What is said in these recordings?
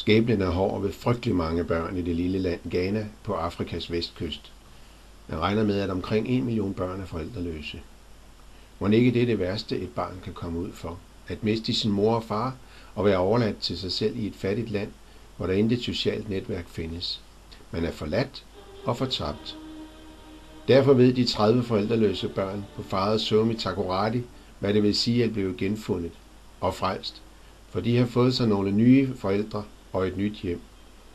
Skæbnen er hård ved frygtelig mange børn i det lille land Ghana på Afrikas vestkyst. Man regner med, at omkring 1 million børn er forældreløse. Må ikke det er det værste, et barn kan komme ud for? At miste sin mor og far og være overladt til sig selv i et fattigt land, hvor der intet socialt netværk findes. Man er forladt og fortabt. Derfor ved de 30 forældreløse børn på Father Sohm i Takoradi, hvad det vil sige at blive genfundet og frelst, for de har fået sig nogle nye forældre og et nyt hjem.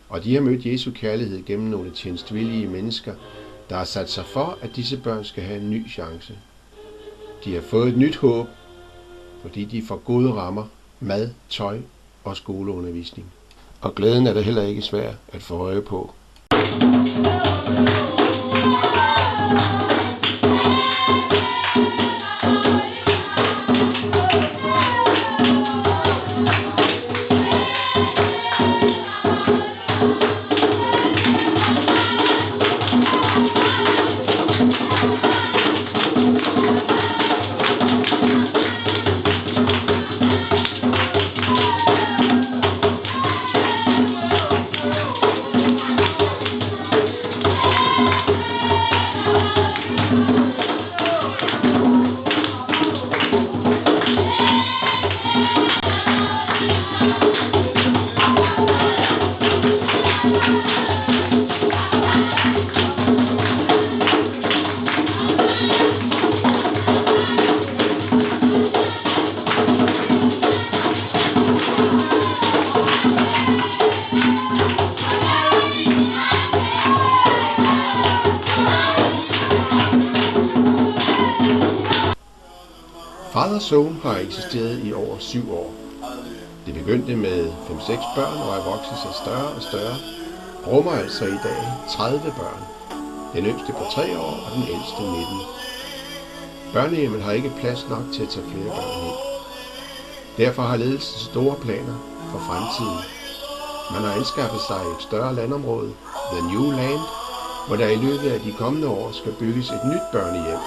Og de har mødt Jesu kærlighed gennem nogle tjenstvillige mennesker, der har sat sig for, at disse børn skal have en ny chance. De har fået et nyt håb, fordi de får gode rammer, mad, tøj og skoleundervisning. Og glæden er da heller ikke svær at få øje på. Father Sohm har eksisteret i over 7 år. Det begyndte med 5-6 børn og er vokset sig større og større, rummer altså i dag 30 børn. Den yngste på 3 år og den ældste 19. Børnehjemmet har ikke plads nok til at tage flere børn ind. Derfor har ledelsen store planer for fremtiden. Man har anskaffet sig et større landområde, The New Land, hvor der i løbet af de kommende år skal bygges et nyt børnehjem.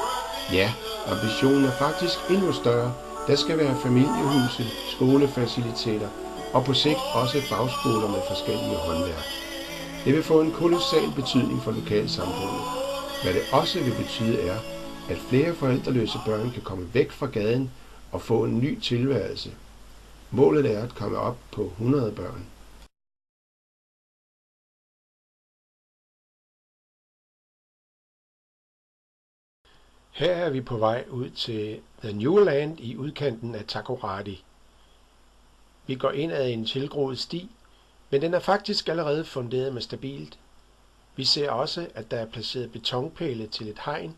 Ja, ambitionen er faktisk endnu større. Der skal være familiehuse, skolefaciliteter og på sigt også fagskoler med forskellige håndværk. Det vil få en kolossal betydning for lokalsamfundet. Hvad det også vil betyde er, at flere forældreløse børn kan komme væk fra gaden og få en ny tilværelse. Målet er at komme op på 100 børn. Her er vi på vej ud til The New Land i udkanten af Takoradi. Vi går ind ad en tilgroet sti, men den er faktisk allerede funderet med stabilt. Vi ser også, at der er placeret betonpæle til et hegn,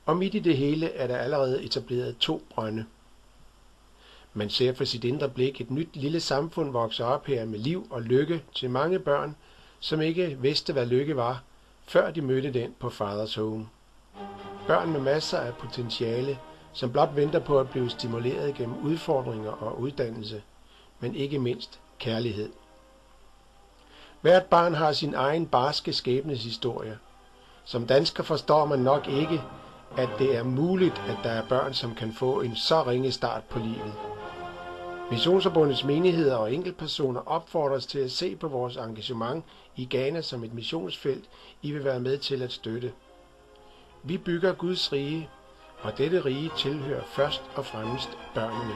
og midt i det hele er der allerede etableret 2 brønde. Man ser for sit indre blik et nyt lille samfund vokse op her med liv og lykke til mange børn, som ikke vidste, hvad lykke var, før de mødte den på Father Sohm. Børn med masser af potentiale, som blot venter på at blive stimuleret gennem udfordringer og uddannelse, men ikke mindst kærlighed. Hvert barn har sin egen barske skæbneshistorie. Som dansker forstår man nok ikke, at det er muligt, at der er børn, som kan få en så ringe start på livet. Missionsforbundets menigheder og enkeltpersoner opfordres til at se på vores engagement i Ghana som et missionsfelt, I vil være med til at støtte. Vi bygger Guds rige, og dette rige tilhører først og fremmest børnene.